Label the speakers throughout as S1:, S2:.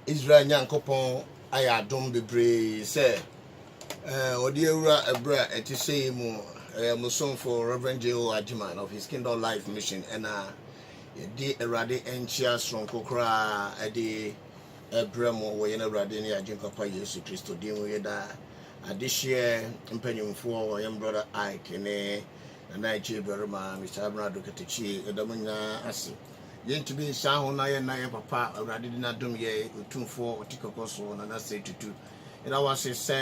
S1: Israel Nyankopon ayadom bebre say odi ewura ebra eti say mu musom for Reverend J.O. Adjiman of his Kingdom Life Mission and di erade enchia stronko kra edi ebra mo wo yena erade ne agin papa Yesu Kristo din wo yeda adihye mpanyimfo wo yem brother Ike ne na Chiberma Mr. Abrado Ketechi edamnya ase yentumi saho na ye papa erade di na dom ye otumfo otikokoso na say tutu ina wase se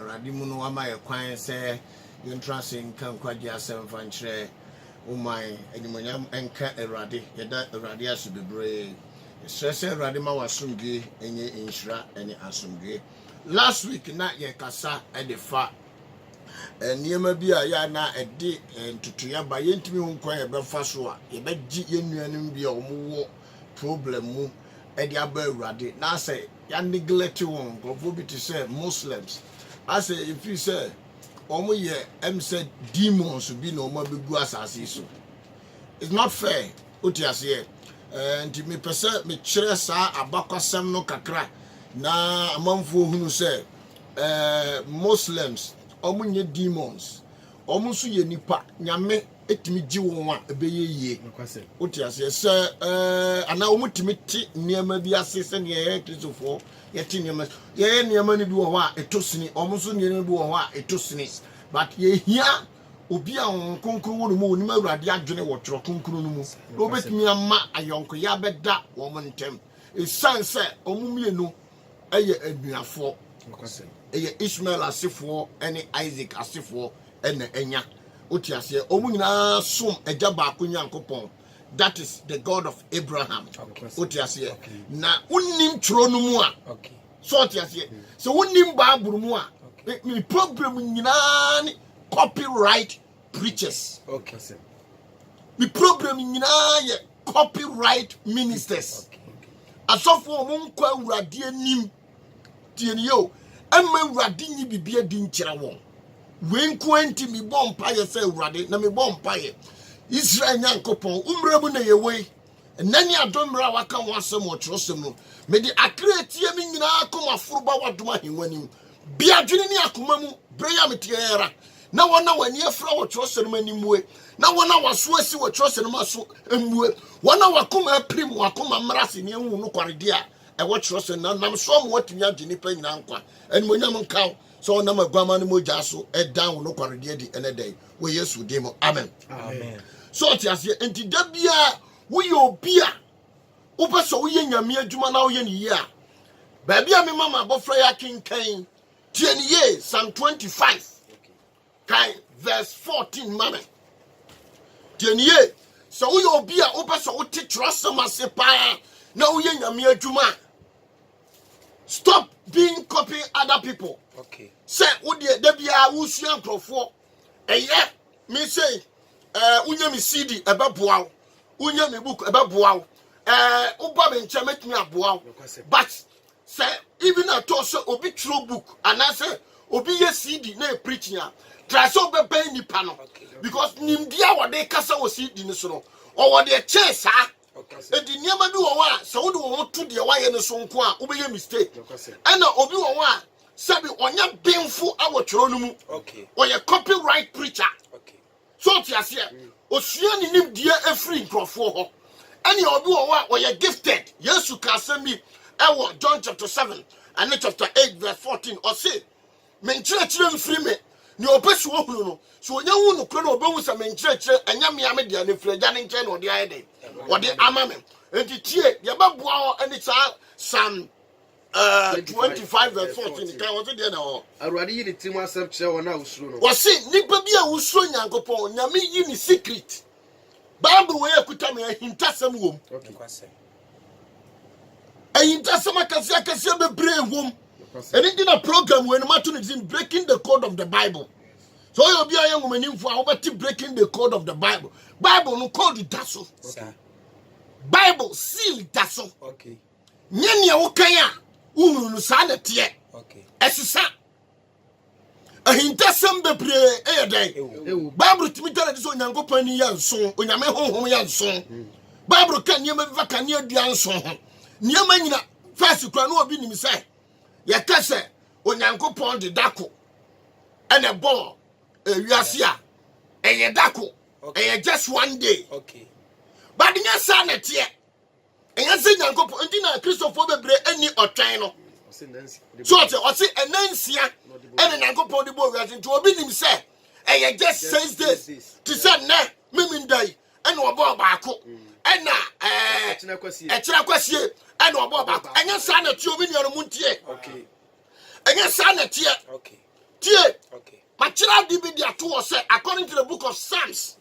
S1: erade mu no ama ye kwan se yentrance nkan kwaji asem fanchre umai enimonyam enka erade yeda erade aso bebre stress erade ma wasumgie enye inshira ene asumgie last week na ye kasa edefa niema bi a ya na ede ntutuya ba yentimi hu kwan ye befa so a ye beji yenuanum bi a omuwo problem mu ede aba erade na say ya neglect won gofo bi to say Muslims I say if you say omo ye said demons bi no ma begu asase so it's not fair otiase nti me pese me kire sa abakwasem no kakra na amanfo hunu say Muslims omo nye demons omo so ye nipa nyame etimi gi won a ebeye yie otiase se ana omo timi ti niema bi ase se ne ye kristofo yeti niema ye niema ni bi wo a etosini omo so niema bi wo a etosini but ye hia obi a konkuru wo mu oni ma urade adwene wo tworo konkuru no mu no betimi ama ayonko ya beda wo mo ntem esanse omo mienu eye aduafo eye Ishmael asefo ene Isaac asefo ene enya otiase omo nyina som eja ba ko Nyankopon that is the God of Abraham otiase na unnim tworo no mu a so otiase so unnim Bible mu a me problem nyina ni copyright preachers me problem nyina ye copyright ministers asofo mo nkwa awurade anim tieni yo amma awurade nyi bibia di nkyira won wenku anti mi bompa ye say awurade na me bompa ye Israel Nyankopon umrabu na ye wei nani adomra waka ho asem o trosem no me di akreatie mi nyina akoma foroba wadoma henwanim biadwene ni akoma mu breya metiera na wona wani afra wo trosem animwe na wona waso asi wo trosem aso emwe wona wakoma aprim wakoma mrase ne hu no kwarede a e wo trosem na nam so mo watumi agye pa nyina nkwa enimonyam nkaw so na magwama no moja so e down no kwarede di enedai wo Yesu demo amen so tiase enti da bia wo ye obia wo peso wo ye nyame adwuma na wo ye ne ye a ba bia me mama bofra ya kinkan tie ne ye Psalm 25 kai verse 14 mama tie ne ye so wo ye obia wo peso wo te trust ase pa na wo ye nyame adwuma stop being copying other people say wo de da bia wo sua nkrofo eye me say unya mi CD ebeboa unya mi book ebeboa uba me nche metumi aboa but say even at also obi true book and I say obi ye CD na preaching a try so be ben nipa no because nimdia wo de kasa wo CD ni so no o wo de che sa edi niam bi wo wa so wo de wo to de wa ye ne so nko a obi ye mistake and obi wo wa sabi onya benfu awotworo no mu o ye copyright preacher so tiase osua ni nimdie efri nkrofo ho ene obi wo wa o ye gifted Yesu ka sami ewo John chapter 7 and chapter 8 verse 14 o say menkyerechire mfiri me ni opesu ohunu no so onya hu no kro no obehu sa menkyerechire anya me ame dia ne firi agya ne nkyɛn no de ayede o de ama me enti tie ye babua ho ene sa Psalm 25 verse 14 kan wo de na ho
S2: awurade yi ne timu asɛm kyerɛ wɔn a usuro no
S1: wo se nipa bi a usuro Nyankopɔn nyame yi ni secret Bible we akuta me ahintasɛm wom ahintasɛm akase bebre wom eni di na program we no mato no is breaking the code of the Bible so you be ayen womanimfo a wo beti breaking the code of the Bible no code daso Bible seal daso nyene wo kan a uhunu sa na tie esisa ahintasem bebre eyedai Bible timi tell us Onyankopɔn ni yanso onyame honhom yanso Bible kan niema bi vaka ne adua nso ho niema nyina first kura no obi nim say ye kase onyankopon de dako ene bon wiase a eye dako eye just one day.
S3: Okay.
S1: But nya sa na tie enya se nyankopon ndina Christopher bebre ani otwan no so o se enansia ene nyankopon de bo wiase nti obi nim say eye just 6 days to say na mimindai ene obo baako ena echira kwasie ene obo baako enya sa na tie obi nuano muntie.
S3: Okay.
S1: Enya sa na tie.
S3: Okay.
S1: Tie.
S3: Okay.
S1: Machira di be dia to say according to the book of Psalms.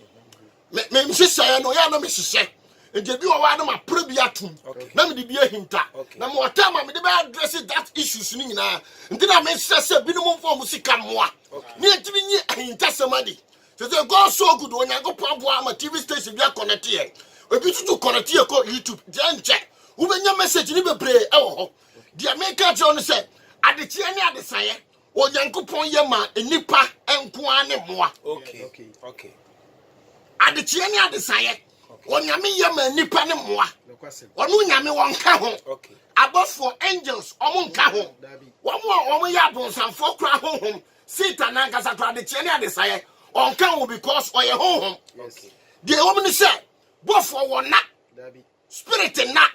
S1: Me mhyehyɛ no ya na mehyehyɛ. Nti bi wa na ma probia tum. Na me di bi ahinta. Na mo watama me de be address that issues ni nyina. Nti na me hyehyɛ sɛ bi no mo mfo mo sika moa. Ni ntimi nyi ahinta semadi. So say God so good onyankopon abo ama TV station bi connect here. Obi tutu connect here ko YouTube. Dia nche. Wo benya message ni bebre e wo ho. Dia me ka tell no say adetie ni adesaye. Onyankopon ye ma enipa enko ane moa.
S3: Okay. Okay. Okay.
S1: Adetie ni adesaye. Onyame ye ma enipa ne moa. Onu nyame won ka ho.
S3: Okay.
S1: Abofo angels omo nka ho. Omo ya bonsanfo kra honhom. Satan ankasa kra adetie ni adesaye. On can because or your home.
S3: Okay.
S1: The woman said, both for one not spirit in not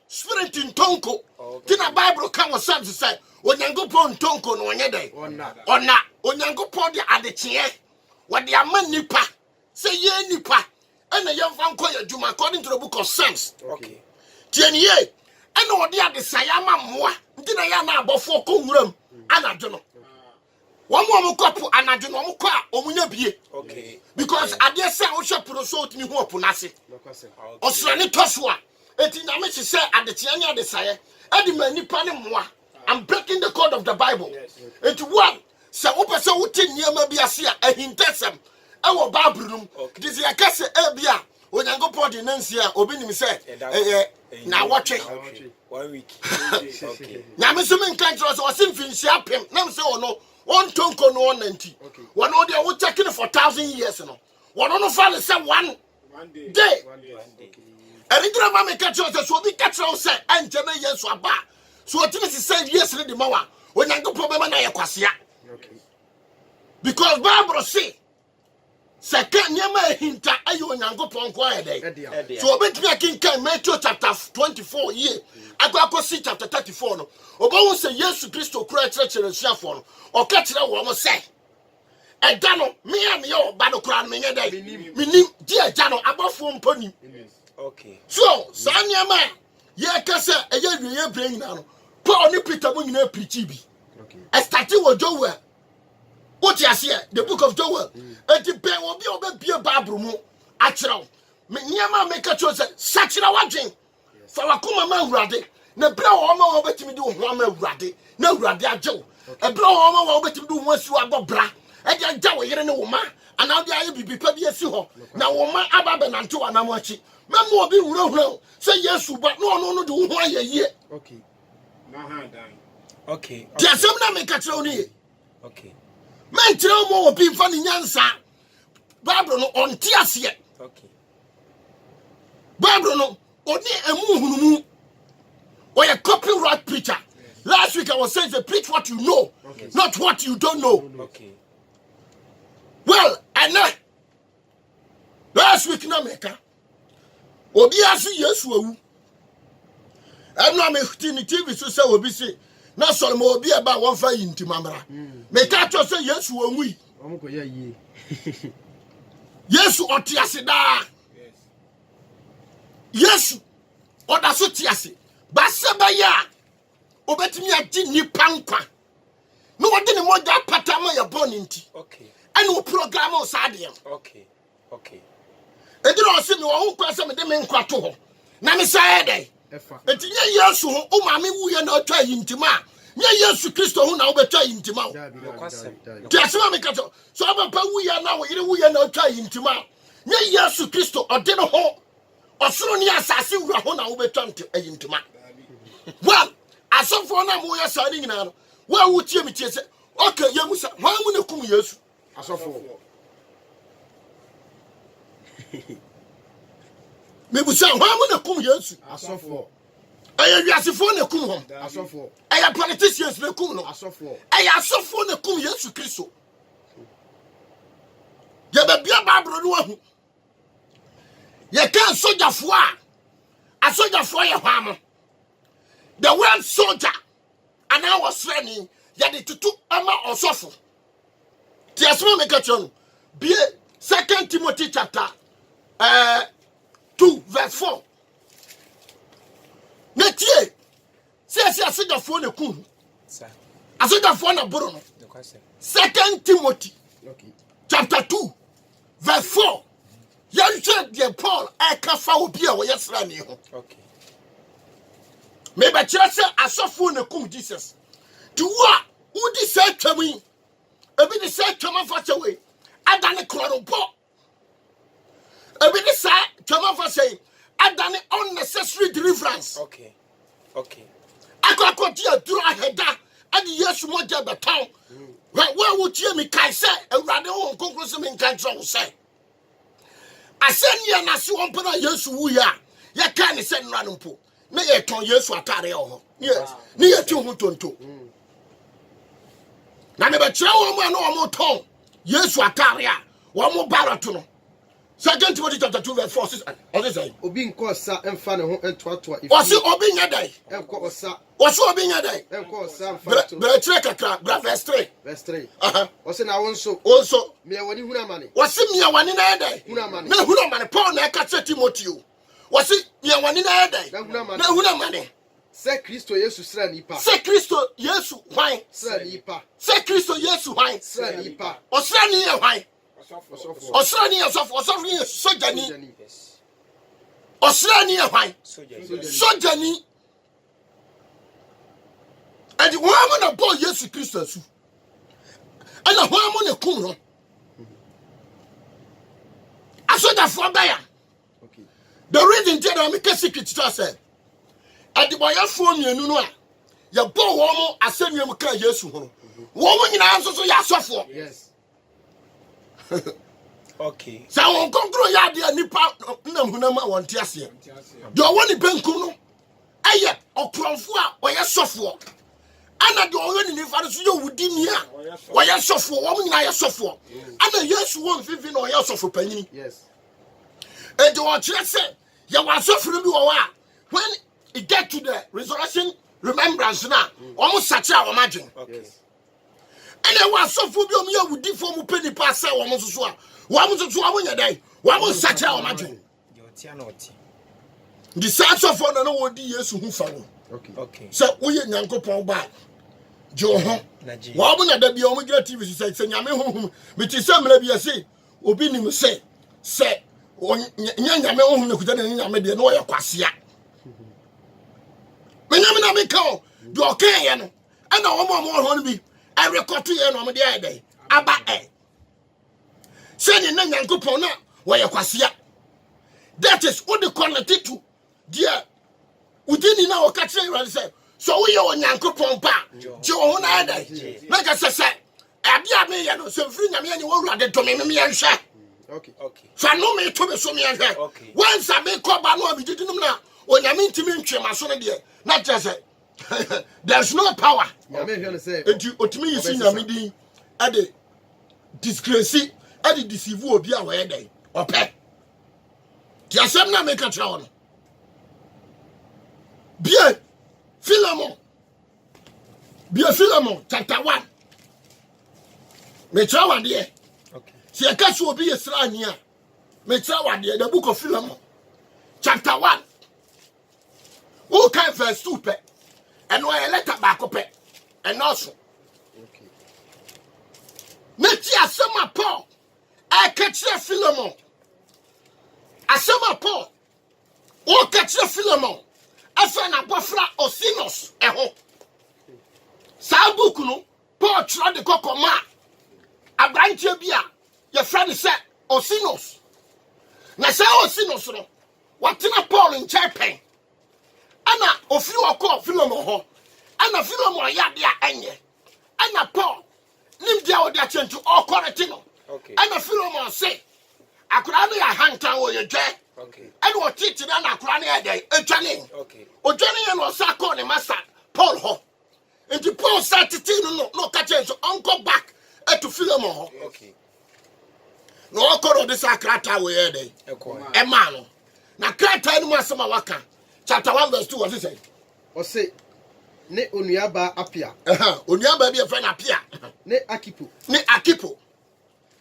S1: spirit in tonko. Tina Bible can was some to say, when you go pon tonko no one day or not when you go pon the other chair. What the man nipa say ye nipa and the young fan call you according to the book of Psalms.
S3: Okay.
S1: Tieni ye and what the other sayama moa. Dina yana before room and I don't know. One more couple and I don't know okay. Because I dare say I shall put a salt in who punasi. Or Slanny Toswa. It in a say at the Tiania desire. Eddie Mani Panimoa. I'm breaking the code of the Bible. It's one. So open so tin near maybe a seer a hintesem. Our Babrum. This is a case Ebia. When I go port in Nancy, Obinim said, now watch it.
S3: 1 week. Okay.
S1: Now, Mr. Minkantos was in Finch him. Now, so no. One tonko no 190. One of them taking it for 1,000 years. No, one on the father said one day. And it never make a choice. So we catch us say and Jama yes or ba. So what is said yes the mawa when I go problem na yakwasia. Because Bible say second nyama hinta ayo nyankopon kwa ede. So obetumi akinkan Matthew chapter 24 year. Akwa see chapter 34 no. Oba say Yesu Kristo kura kyerɛkyerɛ suafo no. Oka kyerɛ wo mo say ɛda no me am ye ba no kura no me nyɛ dai. Minim di ɛda no abafo mponi.
S3: Okay.
S1: So sanyama ye kase eye wiye brain na no. Paul ni Peter mo nyina preach bi. Okay. Starting with Joel. What you see the book of Joel. Enti pe obi obebie Bible mu akyerɛw. Me nyama make a choice sakyera wadwen. Fa wakoma ma urade. Na bra wo ma wo betimi di wo ho ma urade. Na urade agyew. E bra wo ma wo betimi di wo asu agobra. E de agya wo yere ne wo ma. Ana de aye bibi pa bi asi ho. Na wo ma aba be nante wa na mo achi. Memo obi hurahura say Yesu ba no no de wo ho ayeye.
S2: Okay.
S3: Na ha dan. Okay.
S1: Di asem na me ka kyerɛw ni.
S3: Okay.
S1: Men kyerɛw mo obi mfa ni nyansa. Bible no onti ase.
S3: Okay.
S1: Bible no oni emu hunumu. Or a copyright preacher. Yes. Last week I was saying, preach what you know, not what you don't know.
S3: Okay.
S1: Well, and now, last week na meka. Obi asu Yesu awu. Eno me TV so say obi say na Solomon obi eba won fa yinti mamra. Meka to say Yesu awu yi.
S2: Omo ko ya yi.
S1: Yesu otiase da. Yesu odaso tiase. Basabaya obetimi agi nipa nkwa no wode ne moja patama ya boninti.
S3: Okay.
S1: And we program on Sadia.
S3: Okay. Okay.
S1: Ediro se me wo ho kwa se me de me nkwa to ho. Na me say dey. Etinye Yesu ho o ma me wuye na otwa yintima. Nye Yesu Kristo ho na obetwa yintima. Tiasema me kato. So abapa wuye na wo yire wuye na otwa yintima. Nye Yesu Kristo ode no ho. Osoro ni asase wura ho na obetwa yintima. Well, asofo na mo ya sari nyina no. Wa wutie mi tie se, okay, yemusa, hwan mu na kum Yesu?
S2: Asofo.
S1: Me busa hwan mu na kum Yesu?
S2: Asofo.
S1: ɛyɛ wiasefo na kum hom
S2: asofo
S1: ɛyɛ politicians na kum no
S2: asofo
S1: ɛyɛ asofo na kum Yesu Kristo yɛ bebia Bible no ahu yɛ kan sojafo a sojafo yɛ hwamo the word soldier and I was training yɛ de tutu ama osofo ti asoma me ka kyerɛ no be 2 Timothy chapter 2 verse 4 netie se asojafo na kum asojafo na boro no 2 Timothy chapter 2 verse 4 Yanche de Paul eka fa obi a wo yesra ni ho
S3: okay
S1: me be kire se asofo na kum Jesus ti wo a udi se twam ebi ni se twam afa chewe adane klorobo ebi ni se twam afa say adane unnecessary deliverance
S3: okay
S1: akoko ti aduro aheda ade Yesu mo de beton wa wo tie mi kai se awurade wo nkonkro se mi nkan tro wo se asenya na se won pena Yesu wu ya ye ka ne se nra no mpo na ye ton Yesu atare ho ne ye ti hu tonto na ne be kire wo mo na wo mo ton Yesu atare a wo mo barato no 2 Timothy chapter 2 verse 4 say
S2: obi nko sa emfa ne ho entoatoa ifi
S1: o se obi nya dai
S2: enko osa
S1: o se obi nya dai
S2: enko osa emfa to
S1: bra kire kakra bra verse 3
S2: o se na wonso me woni huna mane
S1: o se me wani na dai
S2: huna mane
S1: na huna mane Paul na ka tire Timothy o se me wani na dai na huna mane
S2: se Kristo Yesu sra nipa
S1: se Kristo Yesu hwan
S2: sra nipa
S1: se Kristo Yesu hwan
S2: sra nipa
S1: o sra ni ye hwan
S2: osofo
S1: osra ni ye sojani osra ni ye hwan sojani adi wo am na bo Yesu Kristo asu ana ho am na kum no asoda fo baya
S2: okay
S1: the reason that I make a secret to say adi boya fo mienu no a ye bo wo mo asanuam ka Yesu ho wo mo nyina nso so ya asofo
S2: yes
S3: okay
S1: sa won konkro ya de nipa nam hunama won ti ase de wo ni benkum no aye okromfo a oye sofo ana de owo ni nifa so ye wudi ni a oye sofo wo mo nyina ye sofo ana Yesu won fifi na oye sofo panyini
S2: yes
S1: e de o kire se ye wa sofo bi wo wa when it get to the resurrection remembrance na o mo sache a o magen
S3: okay
S1: ene wa sofo bi o mo ye wudi fo mo peni pa se wo mo so a wa mo so wa mo nya dai wa mo sache a o magen
S3: yo ti ana oti
S1: the sofo na no wodi Yesu hu fa no
S3: okay
S1: se wo ye Nyankopon ba je ho
S3: naji
S1: wa mo na da bi o mo gira TV se nyame honhum me ti se mra bi ase obi nim se nya nyame honhum na kuta na nyame de na wo ye kwasea me nyame na me ka o do okay ye no ana wo mo ho no bi I record ye no mo de ai aba se ni na Nyankopon na wo ye kwasea that is what the connected to dear udini na o ka kire you say so we your Nyankopon pa je wo na ada na ka se abia me ye no so firi nyame ani wo wurade to me nhwe
S2: okay
S1: fa no me to me so me nhwe
S3: okay
S1: once me ko ba no abididinum na onyame ntimi ntwe maso no de na kire there's no power
S2: nyame hwe no say
S1: enti otimi yisi nyame din ade disgrace ade deceive obi a wo ye dai ope ti asem na me ka kire wo bien Philemon chapter 1 me trawa de
S3: okay
S1: si e ka so obi yesra ani a me trawa de the book of Philemon chapter 1 who can verse 2 pe and no letter back pe and also
S2: okay
S1: me ti asema Paul e ka kire Philemon asema Paul o ka kire Philemon afa na bofra Osinos eho sa book no Paul tro de kokoma abranche bia ye friend say Osinos na say Osinos no watena Paul in chapen ana ofiri okọ Philemon ho ana Philemon ya de enye ana Paul nim dia o de achentu okọrete no
S3: okay
S1: ana Philemon say akura no ya hantan wo ye dwe
S3: Okay.
S1: And what teaching and a cranny a day, a journey.
S3: Okay.
S1: O journey and was a corner master, Paul Ho. And the Paul started to no catch so uncle back to Philemon.
S3: Okay.
S1: No call this a crata way a day. A man. Now, crata and Massama Waka. Chapter 1, verse 2, what is it?
S2: Or say, ne Unyaba apia.
S1: Unyaba be a friend appear.
S2: Ne Akipo.
S1: Ne Akipo.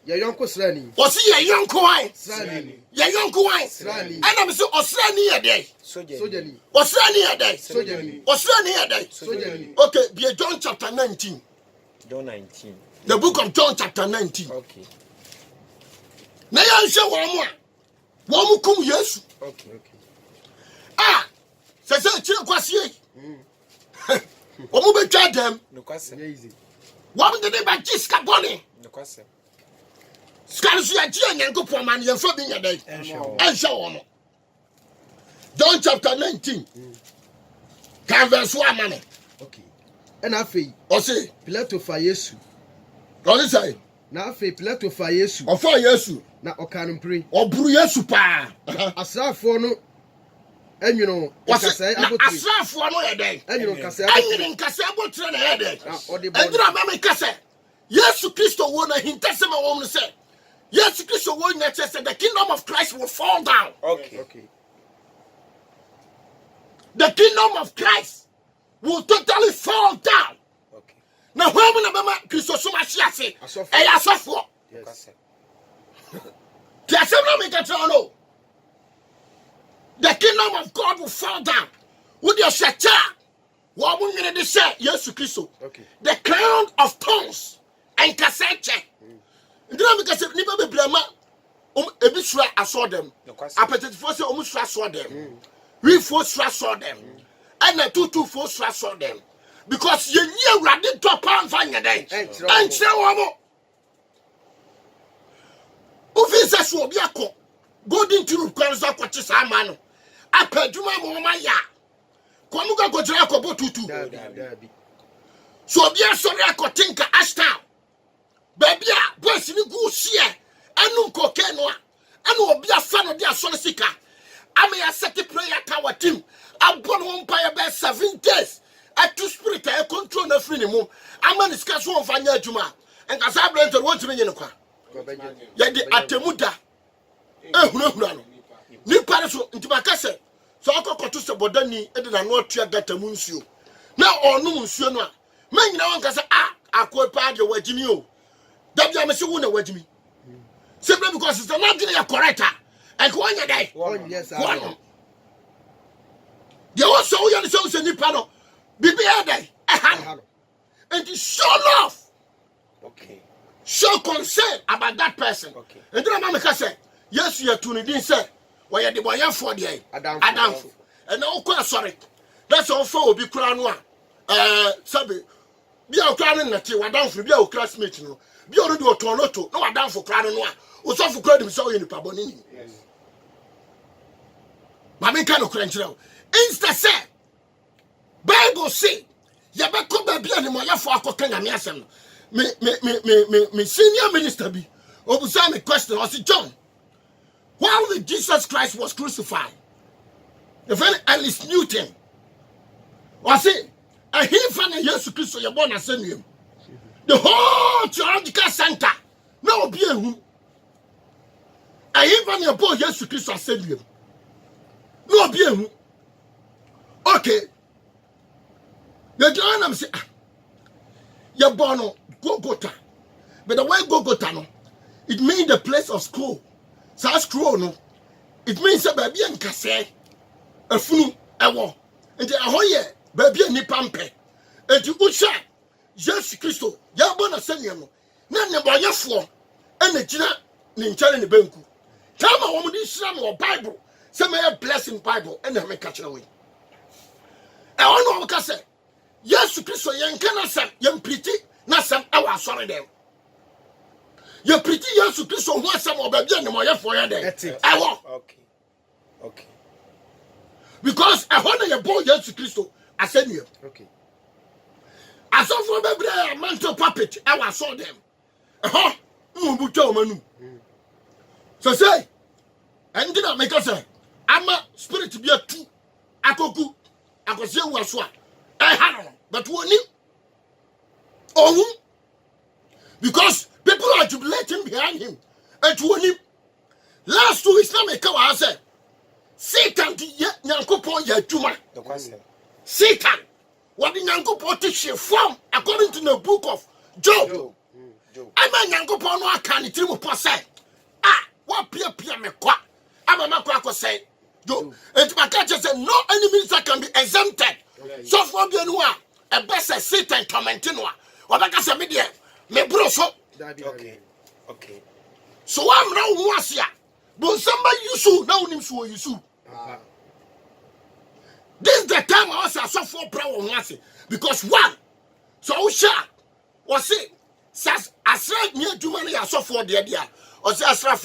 S2: Your yonko Srani.
S1: Was he a young coin?
S2: Srani.
S1: Ya young coin.
S2: Srani.
S1: And I'm so Australian a day.
S2: Sojani.
S1: Australian a day.
S2: Sojani.
S1: Australian a day.
S2: Sojani.
S1: Okay, be John chapter 19.
S3: John 19.
S1: The book of John chapter 19.
S3: Okay.
S1: Na ya nshe wa mu kum Yesu.
S3: Okay.
S1: Ah, se chire kwase yi. O mu betwa dem.
S3: No kwase.
S2: Easy.
S1: Wa mu de ba jiska boni.
S3: No kwase.
S1: Skansu ya ji Nyankopon man ye fa bi nya dai.
S3: Ensure.
S1: Enshe wo no. John chapter 19. Can verse 1 man.
S2: Okay. And afei,
S1: O say,
S2: Pilato fa Yesu.
S1: God say,
S2: Na afei Pilato fa Yesu.
S1: o fa Yesu.
S2: Na ɔkanumpire.
S1: O buru Yesu pa.
S2: Asrafoɔ no enwino nkasɛe
S1: Na
S2: abotire.
S1: asrafo no ye dai.
S2: Enwino nkasɛe abotire.
S1: Anyere nkase abotre na ye dai.
S2: Na ɔde bɔ.
S1: Endra ma me kase. Yesu Christo wo na hintasema wo no say. Yesu Christo wo nya say the kingdom of Christ will fall down.
S3: Okay.
S2: Okay.
S1: The kingdom of Christ will totally fall down.
S3: Okay.
S1: Now when na bema Christo so ma hia se.
S2: Asɔfo.
S1: E ya sofo.
S2: Yes.
S3: Kwase.
S1: Ti asem na me katra no. The kingdom of God will fall down. With your shacha. Wo mo nwene de say Yesu Christo.
S2: Okay.
S1: The crown of thorns and kaseche. Ndira me kase ni be brama ebi sura aso dem.
S3: No kwase.
S1: Apetetifo say omu sura aso dem. We for sura so them. And the 2 for sura so them. Because you knew Radin to pan fanya day. And Chawamo Ufisa Swabiako. Golden to Kwanza Kwachisamano. I paid you my ya. Kwamuga Gojako Botutu.
S2: Dabi.
S1: So be a sorry I could think Ashtown. Baby, boys in the goose here. And no cocaine. And will be a fan of their solicitor. I may set the prayer tower team. I'm born one by about 7 days. I two spirit I control the free moon. I'm going to discuss one for Juma. And as I blend to what you mean in the car. Yet the Atemuda. Nipa so Ntibakase. So I got to say Bodani, and I know Tia Gatamunsio. Now or no Monsieur no. Man, you know, I quite part your wedging you. W. M. Wuna wedge me. Simply because it's not correct. And one day.
S2: One yes.
S1: One. The also you so nipa no. Bibi day. And to show love.
S3: Okay.
S1: Show concern about that person.
S3: Okay.
S1: And then mama say, yes, you are tuning in, sir. Why are the boy for the Adam? And now, quite sorry. That's all for be crown one. Sabi, be our crown in the tea, what down for be our classmate. No, be already a Toronto, no, down for crown one. Was off for credit, so in the Pabonini.
S3: Yes.
S1: Mammy can of crunch now. Insta say, Bible say, Yabako baby and my for a cocaine and yasam. Me senior minister be. Obusame question was John. While the Jesus Christ was crucified, the very Alice Newton was it? And he found a Jesus Christ so you're born as him. The whole theological center, no be a who. And he found a boy Jesus Christ as him. No be a who. Okay. The John say, you're born on Golgotha. But the way Golgotha, no, it means the place of school. So scroll no. It means a baby and kase. A funu, a war. And the ahoye, baby and nipampe. And you usha, Jesus Christo, Yabona Senior. None of your floor. And the Gina Ninja in the Benku. Tell my woman this Islam or Bible. Some may have blessing Bible and they catch away. I don't know what I say. Yes, Christo, young cannot say, young pretty, not some hour sorry them. You're pretty young to Christo, who some of the more for your day. I walk.
S3: Okay.
S1: Because I want your boy young to Christo, I said you.
S2: Okay.
S1: I saw for a mental puppet, I saw them. Manu. So say, And then I make us say, I'm a spirit to be a two. Akoku. Akosia waswa. But one him. Oh, because people are jubilating behind him. And one him. Last 2 weeks, I said, Satan to Yankopon Yatuma. Satan. What the Yankopon to form according to the book of Job. I'm a Yankopon no can it trim upon say. Ah, what Pia me qua. I'm a macro say. Job. And my catcher said, no enemies that can be exempted. So for Bianua, a best Satan tormenting one. What I can say, media, me bro so.
S3: Okay.
S1: So I'm now once here. But somebody you so now him so you so. This is the time I was so for power once because one so sure was it says as right near to money I saw for the idea or say as